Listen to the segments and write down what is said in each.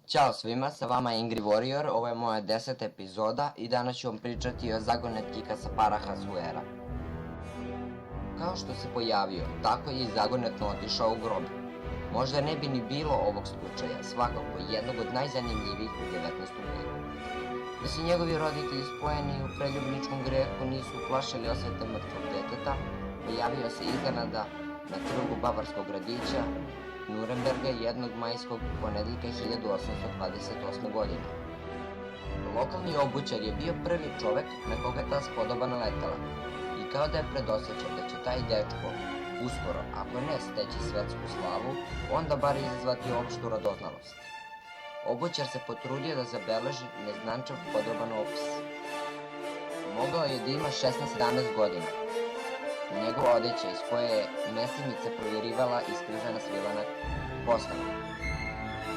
Ćao svima, sa vama je Ingrid Warrior, ovo je moja 10. epizoda i danas ću vam pričati o zagonetki Kasapara Hasuera. Kao što se pojavio, tako je i zagonetno otišao u grob. Možda ne bi ni bilo ovog slučaja, svakako jednog od najzanimljivijih u 19. veku. Da se njegovi roditelji spojeni u preljubničkom grehu nisu plašili osvete mrtvog deteta, pojavio se iznenada na trgu bavarskog gradića Nuremberga jednog majskog ponedeljka 1828. godine. Lokalni obućar je bio prvi čovek na koga ta spodoba naletala i kao da je predosećao da će taj dečko uskoro, ako ne steći svetsku slavu, onda bar izazvati opštu radoznalost. Obućar se potrudio da zabeleži neznančav podroban opis. Mogao je da ima 16-17 godina. Njegova odeća iz koje je mesimica provjerivala iskrizana svilana postava.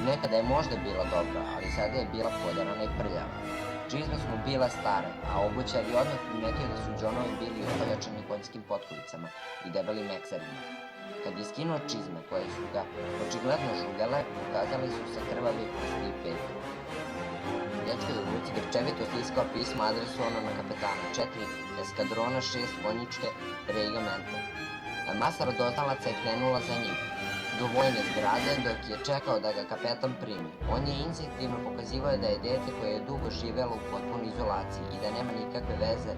Nekada je možda bila dobra, ali sada je bila podarana i prljava. Čizme su mu bile stare, a obućar je odmah primetio da su džonovi bili opajačeni konjskim potkovicama i debelim ekserima. Kad je skinuo čizme koje su ga očigledno žugale, pokazali su se krvavi prsti i peti. Dečko je u ruci grčevito stiskao pismo adresovano na kapetana 4 eskadrona 6 vojničke regimenta. Masa radoznalaca je krenula za njim do vojne zgrade dok je čekao da ga kapetan primi. On je instinktivno pokazivao da je dete koje je dugo živelo u potpunoj izolaciji i da nema nikakve veze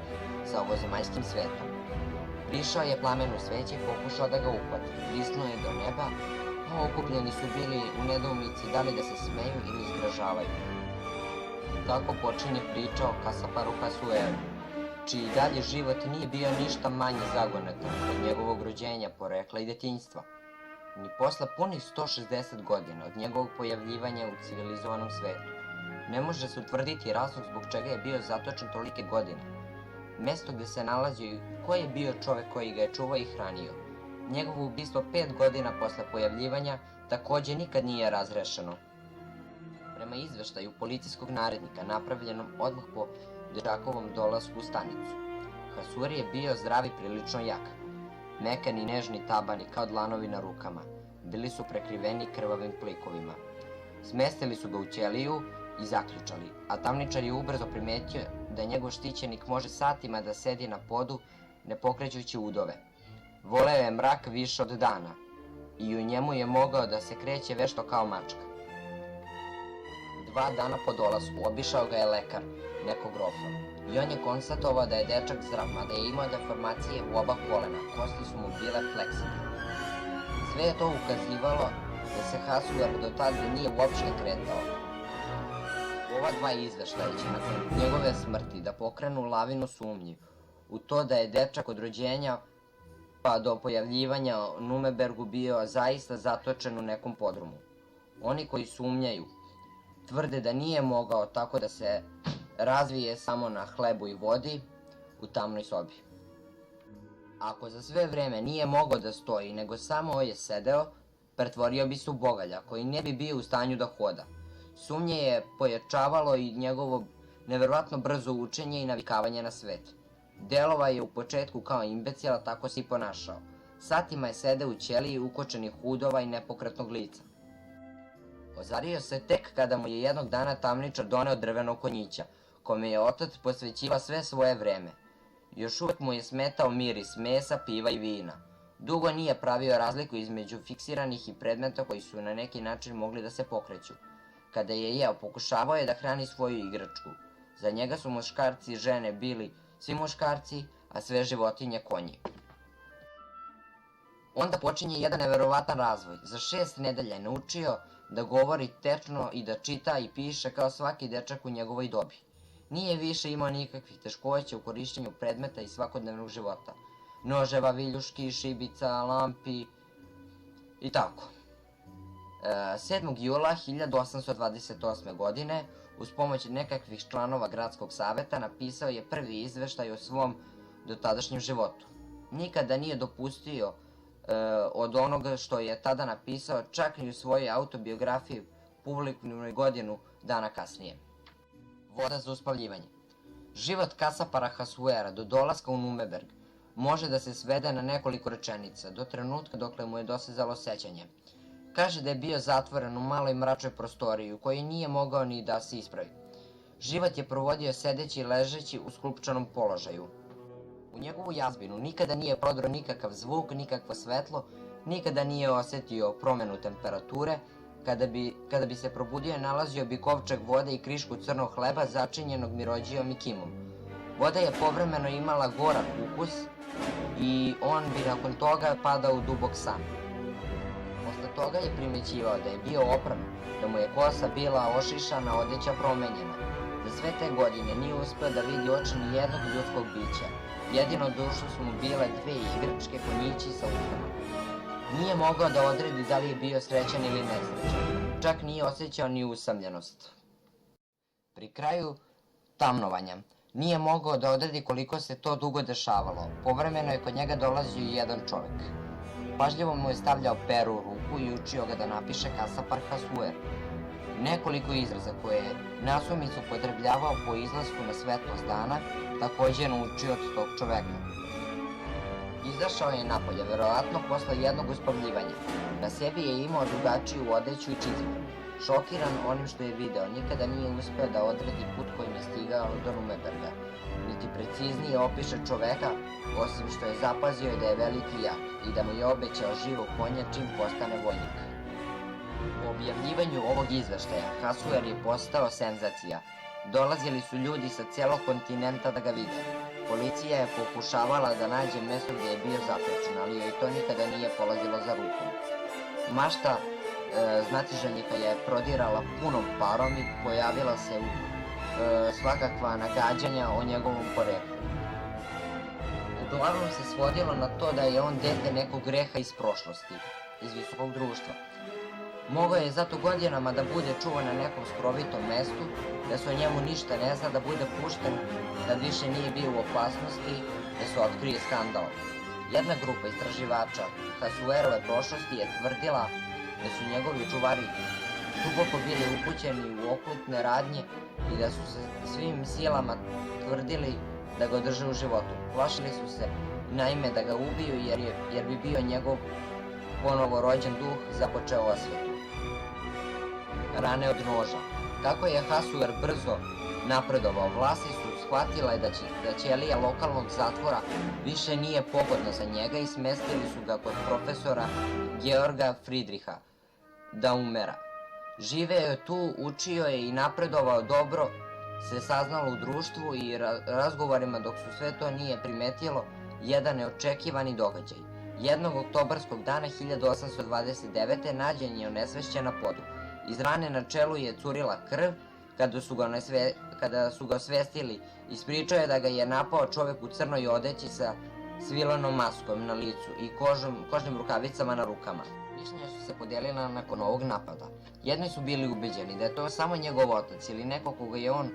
sa ovozemaljskim svetom. Prišao je plamenu sveće i pokušao da ga uhvati. Visnuo je do neba, a okupljeni su bili u nedoumici da li da se smeju ili zgražavaju. Tako počinje priča o Kasaparu Hasueru, čiji dalje život nije bio ništa manje zagonetan od njegovog rođenja, porekla i detinjstva. Ni posle punih 160 godina od njegovog pojavljivanja u civilizovanom svetu. Ne može se utvrditi razlog zbog čega je bio zatočen tolike godine. Mesto gde se nalazio i ko je bio čovek koji ga je čuvao i hranio. Njegovo ubistvo 5 godina posle pojavljivanja takođe nikad nije razrešeno. Prema izveštaju policijskog narednika napravljenom odmah po dečakovom dolasku u stanicu, Hasuri je bio zdrav i prilično jak. Mekani nežni tabani kao dlanovi na rukama bili su prekriveni krvavim plikovima. Smestili su ga u ćeliju i zaključali, a tamničar je ubrzo primetio da njegov štićenik može satima da sedi na podu ne pokrećući udove. Voleo je mrak više od dana i u njemu je mogao da se kreće vešto kao mačka. 2 dana po dolasku obišao ga je lekar nekog grofa i on je konstatovao da je dečak zdrav, mada je imao deformacije u oba kolena, kosti su mu bile fleksibilne. Sve je to ukazivalo da se Hasuer do tada nije uopšte kretao. Ova 2 izveštaja će nakon njegove smrti da pokrenu lavinu sumnji u to da je dečak od rođenja pa do pojavljivanja u Nurembergu bio zaista zatočen u nekom podrumu. Oni koji sumnjaju tvrde da nije mogao tako da se razvije samo na hlebu i vodi u tamnoj sobi. Ako za sve vreme nije mogao da stoji, nego samo je sedeo, pretvorio bi se u bogalja koji ne bi bio u stanju da hoda. Sumnje je pojačavalo i njegovo neverovatno brzo učenje i navikavanje na svet. Delova je u početku kao imbecila, tako se i ponašao. Satima je sedeo u ćeliji ukočenih udova i nepokretnog lica. Ozario se tek kada mu je jednog dana tamničar doneo drvenog konjića, kome je otac posvećivao sve svoje vreme. Još uvek mu je smetao miris mesa, piva i vina. Dugo nije pravio razliku između fiksiranih i predmeta koji su na neki način mogli da se pokreću. Kada je jeo, pokušavao je da hrani svoju igračku. Za njega su muškarci i žene bili svi muškarci, a sve životinje konji. Onda počinje jedan neverovatan razvoj. Za 6 nedelja je naučio da govori tečno i da čita i piše kao svaki dečak u njegovoj dobi. Nije više imao nikakvih teškoća u korišćenju predmeta iz svakodnevnog života. Noževa, viljuški, šibica, lampi i tako. 7. jula 1828. godine, uz pomoć nekakvih članova gradskog saveta, napisao je prvi izveštaj o svom dotadašnjem životu. Nikada nije dopustio od onoga što je tada napisao, čak i u svojoj autobiografiji publikovanoj godinu dana kasnije. Voda za uspavljivanje. Život Kasapara Hasuera do dolaska u Nuremberg može da se svede na nekoliko rečenica, do trenutka dokle mu je dosezalo sećanje. Kaže da je bio zatvoren u maloj mračnoj prostoriji u kojoj nije mogao ni da se ispravi. Život je provodio sedeći i ležeći u sklupčanom položaju. U njegovu jazbinu nikada nije prodro nikakav zvuk, nikakvo svetlo, nikada nije osetio promenu temperature. Kada bi se probudio, nalazio bi kovčeg vode i krišku crnog hleba začinjenog mirođijom i kimom. Voda je povremeno imala gorak ukus i on bi nakon toga padao u dubok san. Posle toga je primećivao da je bio opran, da mu je kosa bila ošišana, odeća promenjena. Za sve te godine nije uspeo da vidi oči ni jednog ljudskog bića. Jedino dušu su mu bile dve igračke konjići sa usnama. Nije mogao da odredi da li je bio srećan ili nesrećan. Čak nije osjećao ni usamljenost. Pri kraju tamnovanja nije mogao da odredi koliko se to dugo dešavalo. Povremeno je kod njega dolazio i jedan čovek. Pažljivo mu je stavljao pero u ruku i učio ga da napiše Kasapar Hasuer. Nekoliko izraza koje je nasumicu upotrebljavao po izlasku na svetlost dana takođe je naučio od tog čoveka. Izašao je napolje, verovatno posle jednog uspavljivanja. Na sebi je imao drugačiju odeću i čizmu. Šokiran onim što je video, nikada nije uspeo da odredi put kojim je stigao do Numeberga, niti preciznije opiše čoveka, osim što je zapazio da je veliki i jak i da mu je obećao živog konja čim postane vojnik. Po objavljivanju ovog izveštaja, Hasuer je postao senzacija. Dolazili su ljudi sa celog kontinenta da ga vide. Policija je pokušavala da nađe mesto gde je bio zapečen, ali joj to nikada nije polazilo za rukom. Mašta znatiželjnika je prodirala punom parom i pojavila se svakakva nagađanja o njegovom poreklu. Uglavnom se svodilo na to da je on dete nekog greha iz prošlosti, iz visokog društva. Mogao je zato godinama da bude čuvan na nekom skrovitom mestu, da se o njemu ništa ne zna, da bude pušten kad više nije bio u opasnosti, da se otkrije skandal. Jedna grupa istraživača Hasuerove prošlosti je tvrdila da su njegovi čuvari duboko bili upućeni u okultne radnje i da su se svim silama tvrdili da ga održe u životu. Plašili su se naime da ga ubiju jer bi bio njegov ponovo rođen duh započeo osvetu. Rane od noža. Kako je Hasuer brzo napredovao, vlasti su shvatile da ćelija lokalnog zatvora više nije pogodna za njega i smestili su ga kod profesora Georga Fridriha Daumera. Živeo je tu, učio je i napredovao dobro, se saznalo u društvu i razgovorima dok su sve to nije primetilo jedan neočekivani događaj. Jednog oktobarskog dana 1829. nađen je onesvešćen na podu. Iz rane na čelu je curila krv. Kada su ga osvestili, ispričao je da ga je napao čovek u crnoj odeći sa svilanom maskom na licu i kožnim rukavicama na rukama. Mišljenja su se podelila nakon ovog napada. Jedni su bili ubeđeni da je to samo njegov otac ili neko koga je on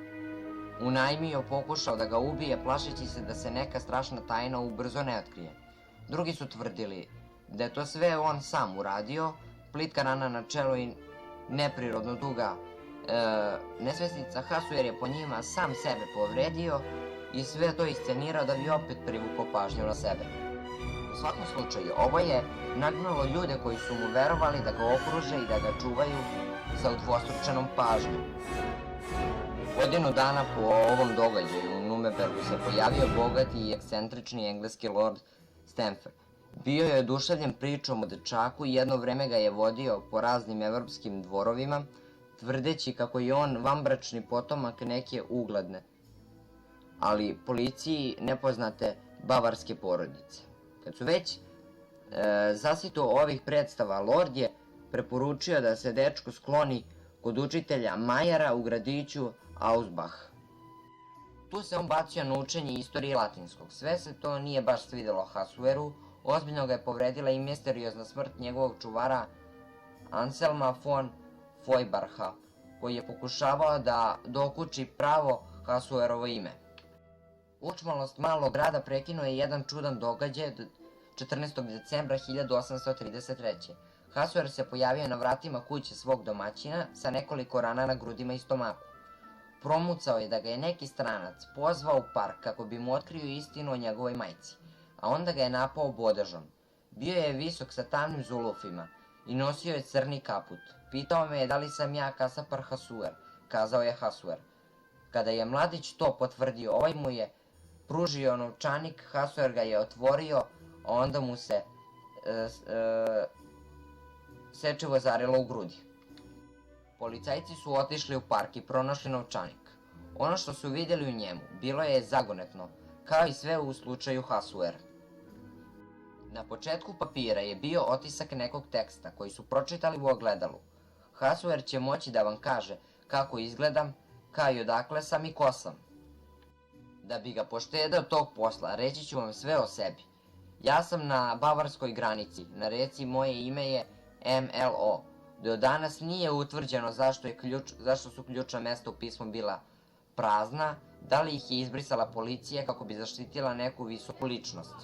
unajmio pokušao da ga ubije, plašeći se da se neka strašna tajna ubrzo ne otkrije. Drugi su tvrdili da je to sve on sam uradio, plitka rana na čelu i neprirodno duga nesvestica Hasuer je po njima sam sebe povredio i sve to iscenirao da bi opet privukao pažnju na sebe. U svakom slučaju, ovo je nagnalo ljude koji su mu verovali da ga okruže i da ga čuvaju sa udvostručenom pažnjom. Godinu dana po ovom događaju u Numebergu se pojavio bogati i ekscentrični engleski lord Stamford. Bio je oduševljen pričom o dečaku i jedno vreme ga je vodio po raznim evropskim dvorovima, tvrdeći kako je on vanbračni potomak neke ugledne, ali policiji nepoznate bavarske porodice. Kad su već zasito ovih predstava, lord je preporučio da se dečko skloni kod učitelja Majera u gradiću Ausbach. Tu se on bacio na učenje istorije latinskog. Sve se to nije baš svidelo Hasueru, ozbiljno ga je povredila i misteriozna smrt njegovog čuvara Anselma von Feuerbacha, koji je pokušavao da dokuči pravo Hasuerovo ime. Učmalost malog grada prekinuo je jedan čudan događaj 14. decembra 1833. Hasuer se pojavio na vratima kuće svog domaćina sa nekoliko rana na grudima i stomaku. Promucao je da ga je neki stranac pozvao u park kako bi mu otkrio istinu o njegovoj majci, a onda ga je napao bodežom. Bio je visok sa tamnim zulufima i nosio je crni kaput. Pitao me je da li sam ja kasapar Hasuer, kazao je Hasuer. Kada je mladić to potvrdio, ovaj mu je pružio novčanik, Hasuer ga je otvorio, a onda mu se sečivo zarilo u grudi. Policajci su otišli u park i pronašli novčanik. Ono što su vidjeli u njemu bilo je zagonetno, kao i sve u slučaju Hasuera. Na početku papira je bio otisak nekog teksta koji su pročitali u ogledalu. Hasuer će moći da vam kaže kako izgledam, kao i odakle sam i ko sam. Da bi ga poštedeo tog posla, reći ću vam sve o sebi. Ja sam na bavarskoj granici, na reci moje ime je MLO. Do danas nije utvrđeno zašto su ključna mesta u pismu bila prazna, da li ih je izbrisala policija kako bi zaštitila neku visoku ličnost.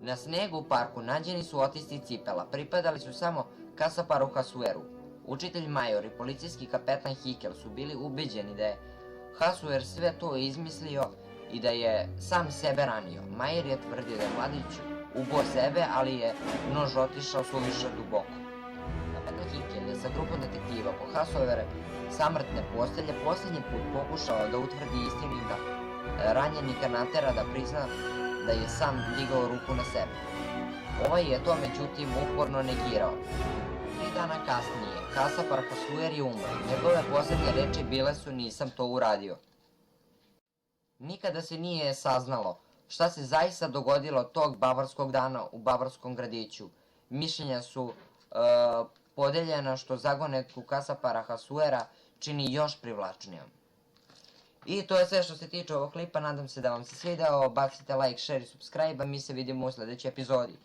Na snegu u parku nađeni su otisci cipela, pripadali su samo kasaparu Hasueru. Učitelj Major i policijski kapetan Hikel su bili ubeđeni da je Hasuer sve to izmislio i da je sam sebe ranio. Major je tvrdio da je mladić ubio sebe, ali je nož otišao suviše duboko. Kapetan Hikel je sa grupom detektiva po Hasuerove samrtne postelje posljednji put pokušao da utvrdi istinu i da ranjenika natera da prizna da je sam digao ruku na sebe. Ovaj je to međutim uporno negirao. 3 dana kasnije, kasapar Hasuer je umro. Njegove posljednje reči bile su nisam to uradio. Nikada se nije saznalo šta se zaista dogodilo tog bavarskog dana u bavarskom gradiću. Mišljenja su podeljena što zagonetku kasapara Hasuera čini još privlačnijom. I to je sve što se tiče ovog klipa, nadam se da vam se svideo, bacite like, share i subscribe, a mi se vidimo u sljedećoj epizodi.